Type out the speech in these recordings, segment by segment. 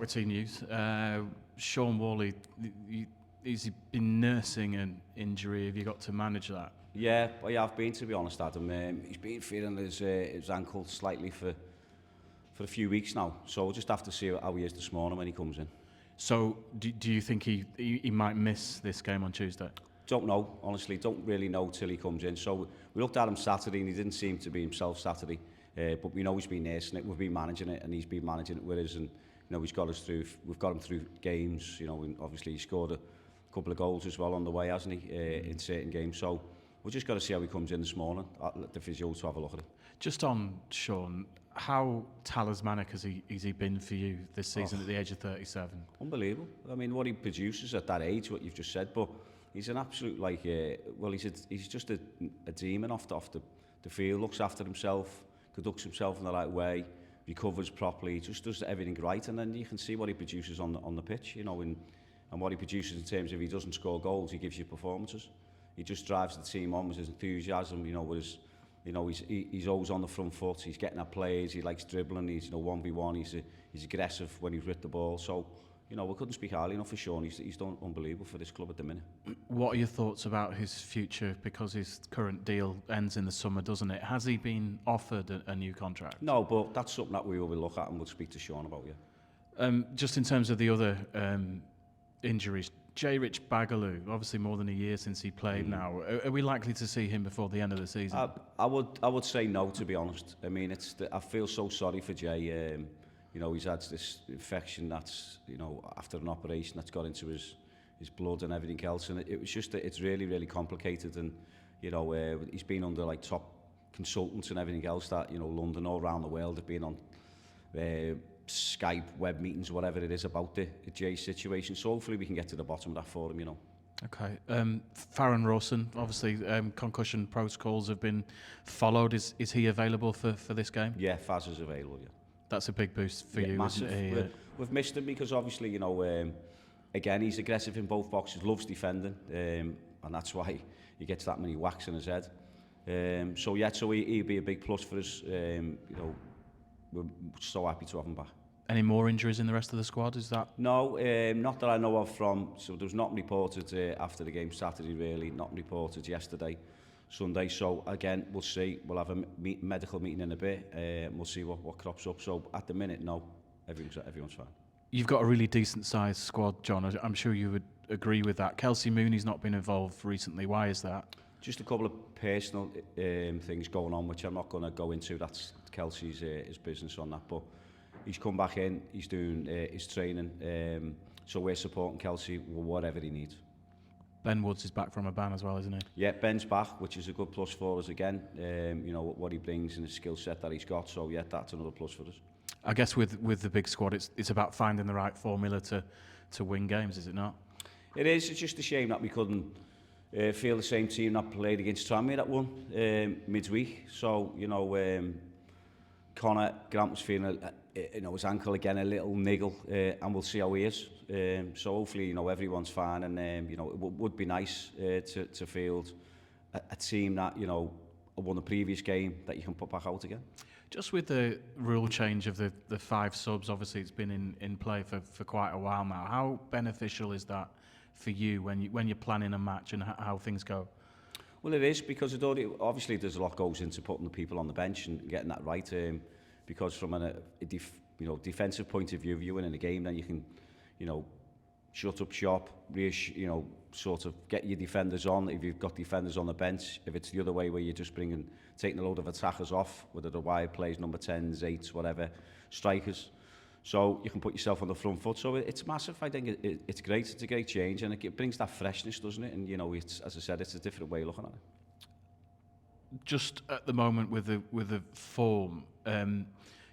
start with team news. Sean Worley, he's been nursing an injury. Have you got to manage that? Yeah, I've been, to be honest, Adam. He's been feeling his ankle slightly for a few weeks now. So we'll just have to see how he is this morning when he comes in. So do you think he might miss this game on Tuesday? Don't know, honestly. Don't really know till he comes in. So we looked at him Saturday and he didn't seem to be himself Saturday. But we know he's been nursing it. We've been managing it and he's been managing it with us. And he's got us through. We've got him through games. And obviously he scored a couple of goals as well on the way, hasn't he? In certain games. So we've just got to see how he comes in this morning. I'll let the physio to have a look at it. Just on Sean, how talismanic has he been for you this season at the age of 37? Unbelievable. I mean, what he produces at that age, what you've just said, but he's an absolute he's just a demon off the field. Looks after himself, conducts himself in the right way, recovers properly, just does everything right, and then you can see what he produces on the pitch, and what he produces in terms of if he doesn't score goals, he gives you performances. He just drives the team on with his enthusiasm, with his, he's always on the front foot, he's getting at plays, he likes dribbling, he's 1v1, he's aggressive when he's with the ball, so we couldn't speak highly enough for Sean. He's done unbelievable for this club at the minute. What are your thoughts about his future? Because his current deal ends in the summer, doesn't it? Has he been offered a new contract? No, but that's something that we will look at and we'll speak to Sean about, yeah. Just in terms of the other injuries, J. Rich Bagaloo, obviously more than a year since he played now. Are we likely to see him before the end of the season? I would say no, to be honest. I mean, I feel so sorry for Jay. He's had this infection that's, after an operation that's got into his blood and everything else. And it was just, it's really, really complicated. And, he's been under like top consultants and everything else that, London, all around the world have been on Skype, web meetings, whatever it is about the Jay situation. So hopefully we can get to the bottom of that for him, Okay. Farron Rawson, obviously concussion protocols have been followed. Is he available for this game? Yeah, Faz is available, yeah. That's a big boost for you, massive. Isn't it? We've missed him because obviously, again, he's aggressive in both boxes, loves defending, and that's why he gets that many whacks in his head. So he'll be a big plus for us. We're so happy to have him back. Any more injuries in the rest of the squad? Is that? No, not that I know of so there was nothing reported after the game Saturday, really, nothing reported yesterday. Sunday, so again we'll see. We'll have a medical meeting in a bit and we'll see what crops up. So at the minute, no, everyone's fine. You've got a really decent sized squad, John. I'm sure you would agree with that. Kelsey Mooney's not been involved recently. Why is that? Just a couple of personal things going on, which I'm not going to go into. That's Kelsey's his business on that, but he's come back in, he's doing his training, so we're supporting Kelsey with whatever he needs. Ben Woods is back from a ban as well, isn't he? Yeah, Ben's back, which is a good plus for us again. What he brings and the skill set that he's got. So yeah, that's another plus for us. I guess with the big squad, it's about finding the right formula to win games, is it not? It is. It's just a shame that we couldn't feel the same team that played against Tranmere that won midweek. So Connor Grant was feeling his ankle again, a little niggle, and we'll see how he is. So hopefully, everyone's fine, and it would be nice to field a team that won the previous game that you can put back out again. Just with the rule change of the 5 subs, obviously it's been in play for quite a while now. How beneficial is that for you when you're planning a match and how things go? Well, it is, because obviously there's a lot goes into putting the people on the bench and getting that right. Because from a defensive point of view, if you win in a game, then you can, shut up shop, sort of get your defenders on. If you've got defenders on the bench, if it's the other way where you're just taking a load of attackers off, whether the wide plays, number 10s, 8s, whatever, strikers. So you can put yourself on the front foot. So it's massive. I think it's great. It's a great change, and it brings that freshness, doesn't it? And it's, as I said, it's a different way of looking at it. Just at the moment with the form,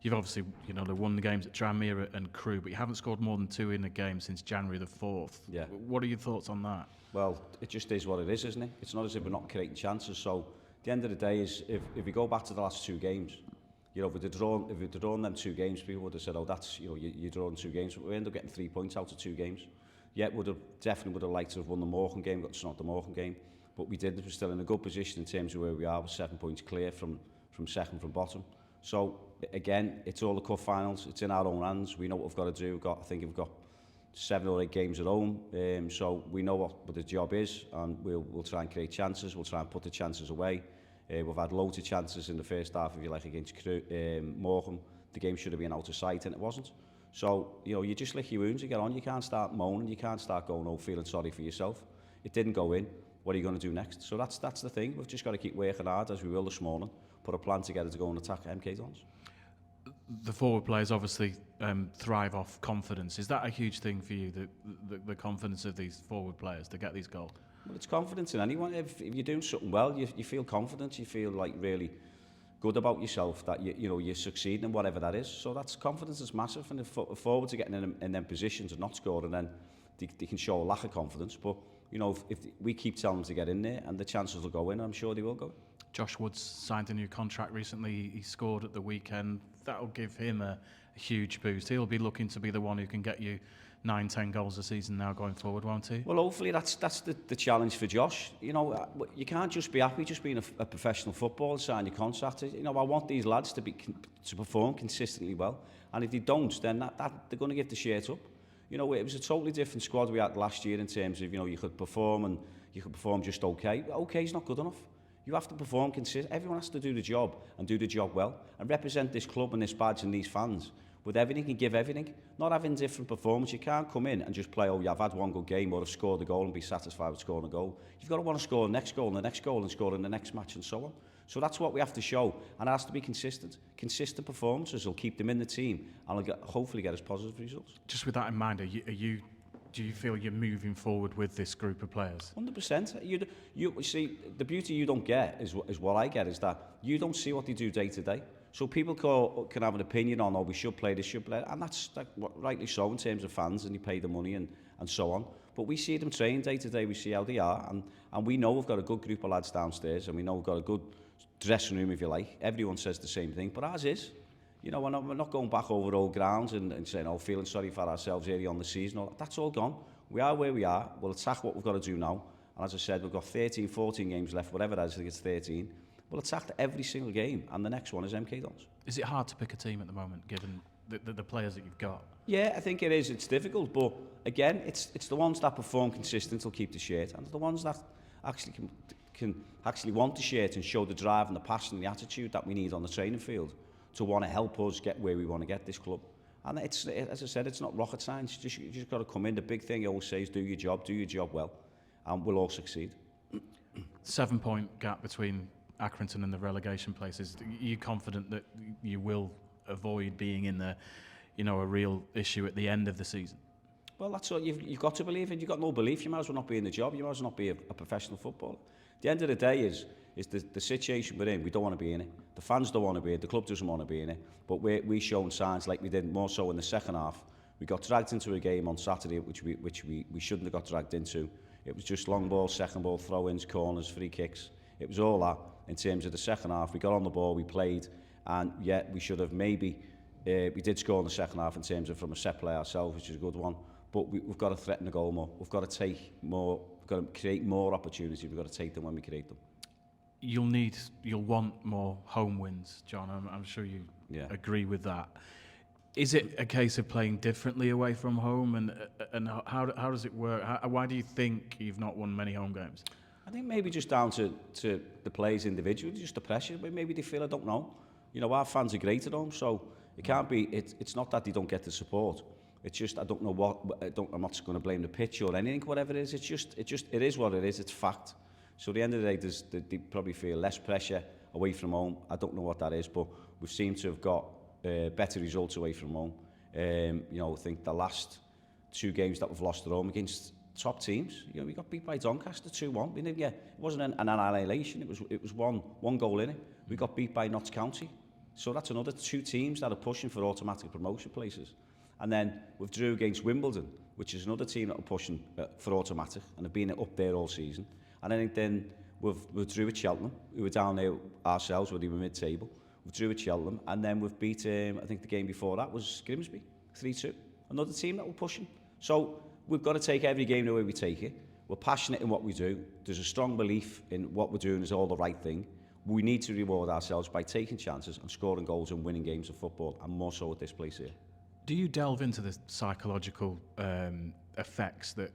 you've obviously they won the games at Tranmere and Crewe, but you haven't scored more than 2 in a game since January the 4th. Yeah. What are your thoughts on that? Well, it just is what it is, isn't it? It's not as if we're not creating chances. So at the end of the day, is if we go back to the last 2 games. If we'd drawn them 2 games, people would have said, "Oh, that's you're drawing 2 games." But we end up getting 3 points out of 2 games. Yet definitely would have liked to have won the Morecambe game, got to not the Morecambe game, but we didn't. We're still in a good position in terms of where we are, with 7 points clear from second from bottom. So again, it's all the cup finals. It's in our own hands. We know what we've got to do. I think we've got 7 or 8 games at home, so we know what the job is, and we'll try and create chances. We'll try and put the chances away. We've had loads of chances in the first half, if you like, against Morecambe. The game should have been out of sight, and it wasn't. So, you know, you just lick your wounds, you get on. You can't start moaning. You can't start going, oh, feeling sorry for yourself. It didn't go in. What are you going to do next? So that's the thing. We've just got to keep working hard, as we will this morning. Put a plan together to go and attack MK Dons. The forward players obviously thrive off confidence. Is that a huge thing for you, the confidence of these forward players to get these goals? Well, it's confidence in anyone. If you're doing something well, you feel confident. You feel like really good about yourself, that you know you're succeeding in whatever that is. So that's confidence is massive. And if forwards are getting in them positions and not scoring, then they can show a lack of confidence. But you know, if we keep telling them to get in there, and the chances will go in, I'm sure they will go. Josh Woods signed a new contract recently. He scored at the weekend. That'll give him a huge boost. He'll be looking to be the one who can get you 9-10 goals a season now going forward, won't he? Well, hopefully that's the challenge for Josh. You know, you can't just be happy just being a professional footballer, sign your contract. You know, I want these lads to perform consistently well, and if they don't, then they're going to give the shirt up. You know, it was a totally different squad we had last year in terms of, you know, you could perform and you could perform just okay. Okay is not good enough. You have to perform consistently. Everyone has to do the job and do the job well and represent this club and this badge and these fans with everything and give everything. Not having different performance. You can't come in and just play, oh, yeah, I've had one good game or I've scored a goal and be satisfied with scoring a goal. You've got to want to score the next goal and the next goal and score in the next match and so on. So that's what we have to show, and it has to be consistent. Consistent performances will keep them in the team and will hopefully get us positive results. Just with that in mind, do you feel you're moving forward with this group of players? 100%. You see, the beauty you don't get is what I get, is that you don't see what they do day to day. So people can have an opinion on, oh, we should play this, should play that, and that's rightly so in terms of fans, and you pay the money and so on. But we see them train day to day, we see how they are, and we know we've got a good group of lads downstairs, and we know we've got a good dressing room, if you like. Everyone says the same thing, but ours is. You know, we're not going back over old grounds and saying, oh, feeling sorry for ourselves early on the season. That's all gone. We are where we are. We'll attack what we've got to do now. And as I said, we've got 13, 14 games left, whatever that is, I think it's 13. We'll attack every single game, and the next one is MK Dons. Is it hard to pick a team at the moment, given the players that you've got? Yeah, I think it is. It's difficult, but again, it's the ones that perform consistent will keep the shirt, and the ones that actually can actually want the shirt and show the drive and the passion and the attitude that we need on the training field to want to help us get where we want to get this club. And it's, as I said, it's not rocket science. You just got to come in. The big thing I always say is do your job well, and we'll all succeed. 7-point gap between Accrington and the relegation places. Are you confident that you will avoid being in the, you know, a real issue at the end of the season? Well, that's what you've got to believe in. You've got no belief, you might as well not be in the job. You might as well not be a professional footballer. The end of the day is the situation we're in. We don't want to be in it. The fans don't want to be in it. The club doesn't want to be in it. But we're showing signs, like we did more so in the second half. We got dragged into a game on Saturday, which we shouldn't have got dragged into. It was just long ball, second ball, throw-ins, corners, free kicks. It was all that in terms of the second half. We got on the ball, we played, and yet we should have maybe... we did score in the second half in terms of from a set play ourselves, which is a good one. But we've got to threaten the goal more. We've got to take more... We've got to create more opportunities. We've got to take them when we create them. You'll want more home wins, John. I'm sure you agree with that. Is it a case of playing differently away from home, and how does it work? Why do you think you've not won many home games? I think maybe just down to the players individually, just the pressure. But maybe they feel, I don't know. You know, our fans are great at home, so it can't be. It's not that they don't get the support. It's just I don't know what. I'm not going to blame the pitch or anything. Whatever it is, it is what it is. It's fact. So at the end of the day, they probably feel less pressure away from home. I don't know what that is, but we've seemed to have got better results away from home. You know, I think the last 2 games that we've lost at home against top teams, you know, we got beat by Doncaster 2-1. We didn't get, it wasn't an annihilation. It was one goal in it. We got beat by Notts County. So that's another 2 teams that are pushing for automatic promotion places. And then we've drew against Wimbledon, which is another team that are pushing for automatic and have been up there all season. And I think then we've drew at Cheltenham. We were down there ourselves, we were mid-table. We drew at Cheltenham, and then we've beat, I think the game before that was Grimsby, 3-2. Another team that we're pushing. So we've got to take every game the way we take it. We're passionate in what we do. There's a strong belief in what we're doing is all the right thing. we need to reward ourselves by taking chances and scoring goals and winning games of football, and more so at this place here. Do you delve into the psychological effects that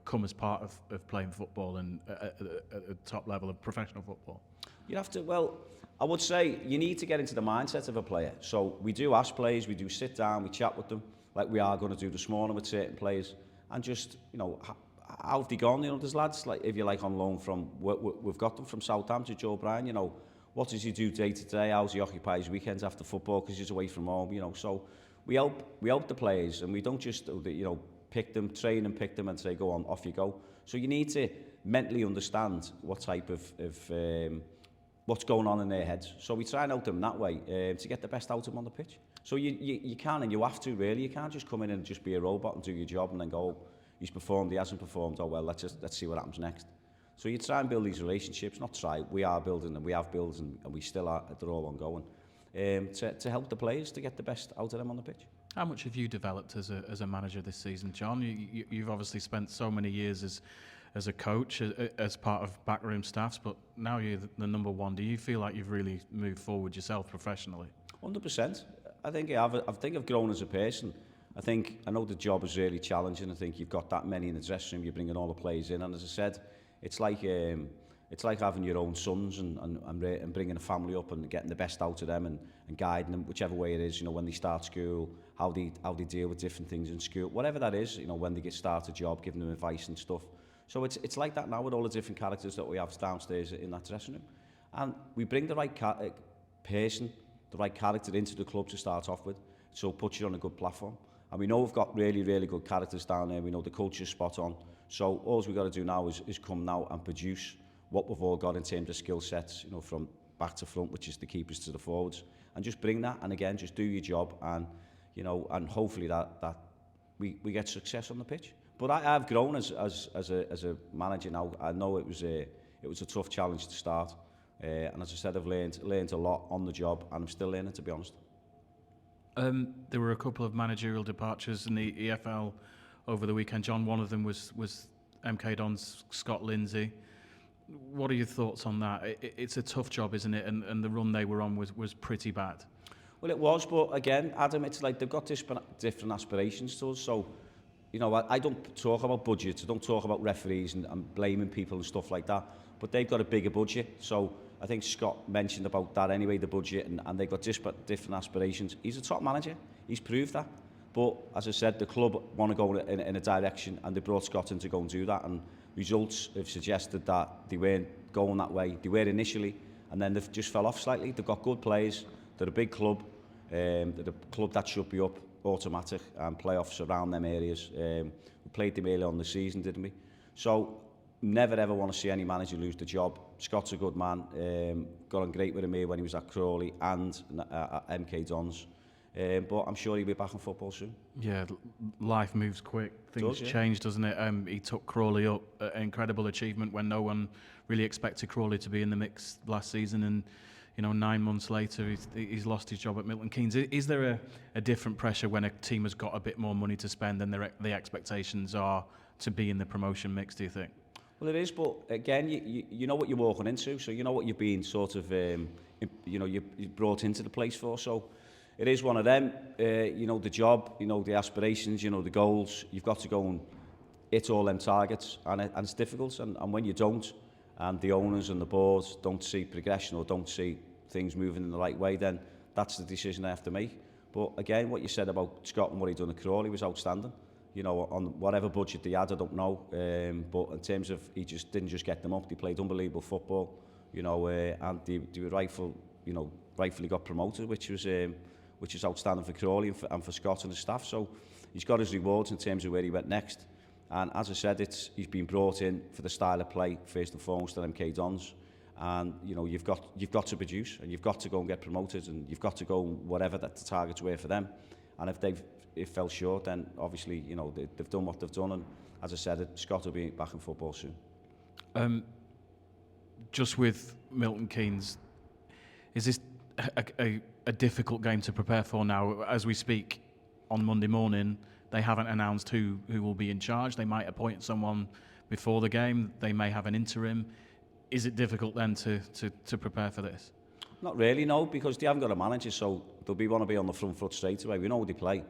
come as part of playing football and at the top level of professional football? You have to, well, I would say you need to get into the mindset of a player. So we do ask players, we do sit down, we chat with them, like we are going to do this morning with certain players, and just, how have they gone? There's lads, like if you're like on loan from, we've got them from Southampton, Joe Bryan, what does he do day to day? How's he occupy his weekends after football because he's away from home, so we help the players, and we don't just, pick them, train and pick them and say, go on, off you go. So you need to mentally understand what type of what's going on in their heads. So we try and help them that way to get the best out of them on the pitch. So you can and you have to, really. You can't just come in and just be a robot and do your job and then go, oh, he's performed, he hasn't performed, oh well, let's see what happens next. So you try and build these relationships, not try, we are building them, we have built and we still are, they're all ongoing, to help the players to get the best out of them on the pitch. How much have you developed as a manager this season, John? You've obviously spent so many years as a coach, as part of backroom staffs, but now you're the number one. Do you feel like you've really moved forward yourself professionally? 100%. I think I've grown as a person. I know the job is really challenging. I think you've got that many in the dressing room, you're bringing all the players in, and as I said, it's like having your own sons and bringing a family up and getting the best out of them and guiding them whichever way it is, when they start school, how they deal with different things in school, whatever that is, when they start a job, giving them advice and stuff. So it's like that now with all the different characters that we have downstairs in that dressing room. And we bring the right person, the right character into the club to start off with, so it puts you on a good platform. And we know we've got really, really good characters down there. We know the culture's spot on. So all we've got to do now is come now and produce what we've all got in terms of skill sets, from back to front, which is the keepers to the forwards, and just bring that. And again, just do your job, and and hopefully that we get success on the pitch. But I've grown as a manager now. I know it was a tough challenge to start, and as I said, I've learned a lot on the job, and I'm still learning, to be honest. There were a couple of managerial departures in the EFL over the weekend, John. One of them was MK Dons' Scott Lindsay. What are your thoughts on that? It's a tough job, isn't it? And the run they were on was pretty bad. Well, it was, but again, Adam, it's like they've got different aspirations to us. So, I don't talk about budgets, I don't talk about referees and blaming people and stuff like that, but they've got a bigger budget. So I think Scott mentioned about that anyway, the budget, and they've got different aspirations. He's a top manager, he's proved that. But as I said, the club want to go in a direction, and they brought Scott in to go and do that, and results have suggested that they weren't going that way. They were initially, and then they've just fell off slightly. They've got good players, they're a big club, they're a club that should be up automatic, and playoffs around them areas. We played them early on the season, didn't we? So never ever want to see any manager lose the job. Scott's a good man, got on great with him here when he was at Crawley and at MK Dons. But I'm sure he'll be back in football soon. Yeah, life moves quick. Things change, doesn't it? He took Crawley up, an incredible achievement when no one really expected Crawley to be in the mix last season, and 9 months later he's lost his job at Milton Keynes. Is there a different pressure when a team has got a bit more money to spend and the expectations are to be in the promotion mix, do you think? Well, it is, but again, you know what you're walking into, so you know what you're being sort of, you're brought into the place for. So it is one of them, the job, the aspirations, the goals. You've got to go and hit all them targets, and it's difficult. And when you don't, and the owners and the boards don't see progression or don't see things moving in the right way, then that's the decision they have to make. But again, what you said about Scott and what he done at Crawley was outstanding. On whatever budget they had, I don't know. But in terms of, he just didn't just get them up. They played unbelievable football, and they were rightfully got promoted, which is outstanding for Crawley and for Scott and his staff. So he's got his rewards in terms of where he went next. And as I said, he's been brought in for the style of play first and foremost at MK Dons. And you've got to produce, and you've got to go and get promoted, and you've got to go whatever that the targets were for them. And if it fell short, then obviously they've done what they've done. And as I said, Scott will be back in football soon. Just with Milton Keynes, is this a difficult game to prepare for now? As we speak on Monday morning, they haven't announced who will be in charge. They might appoint someone before the game. They may have an interim. is it difficult then to prepare for this? Not really, no, because they haven't got a manager, so want to be on the front foot straight away. We know what they play,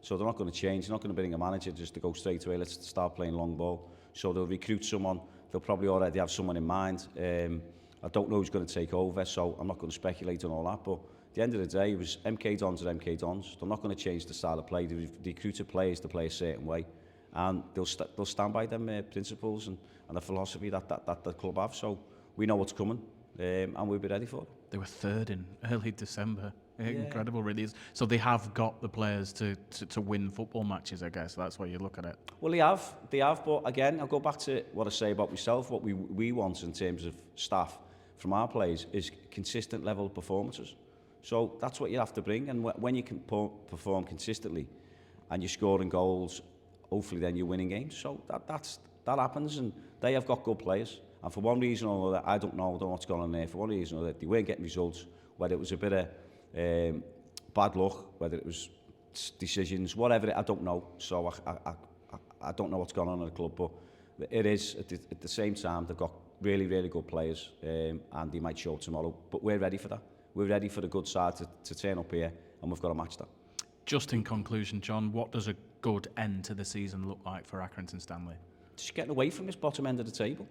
so they're not going to change. They're not going to bring a manager just to go straight away, let's start playing long ball. So they'll recruit someone. They'll probably already have someone in mind. I don't know who's going to take over, so I'm not going to speculate on all that. But at the end of the day, it was MK Dons are MK Dons. They're not going to change the style of play. They recruited players to play a certain way, and they'll stand by them principles and the philosophy that the club have. So we know what's coming, and we'll be ready for it. They were third in early December. Incredible, really. So they have got the players to win football matches, I guess. That's why you look at it. Well, they have. But again, I'll go back to what I say about myself. What we want in terms of staff from our players is consistent level of performances. So that's what you have to bring. And when you can perform consistently and you're scoring goals, hopefully then you're winning games. So that happens, and they have got good players. And for one reason or another, I don't know what's going on there. For one reason or another, they weren't getting results, whether it was a bit of bad luck, whether it was decisions, whatever, I don't know. So I don't know what's going on in the club, but it is, at the same time, they've got really, really good players, and they might show tomorrow. But we're ready for that. We're ready for the good side to turn up here, and we've got to match that. Just in conclusion, John, what does a good end to the season look like for Accrington Stanley? Just getting away from this bottom end of the table.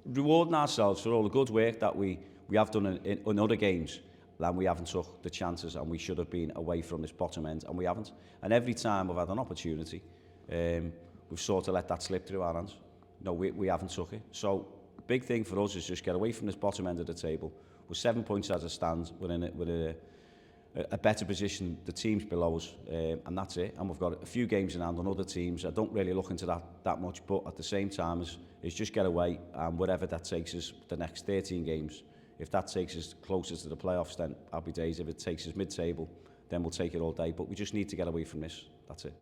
Rewarding ourselves for all the good work that we have done in other games, and we haven't took the chances, and we should have been away from this bottom end, and we haven't. And every time we've had an opportunity, we've sort of let that slip through our hands. No, we haven't took it. So big thing for us is just get away from this bottom end of the table. We're 7 points as it stands. We're in a better position, the teams below us, and that's it. And we've got a few games in hand on other teams. I don't really look into that much, but at the same time, is just get away, and whatever that takes us, the next 13 games, if that takes us closer to the playoffs, then happy days. If it takes us mid-table, then we'll take it all day. But we just need to get away from this. That's it.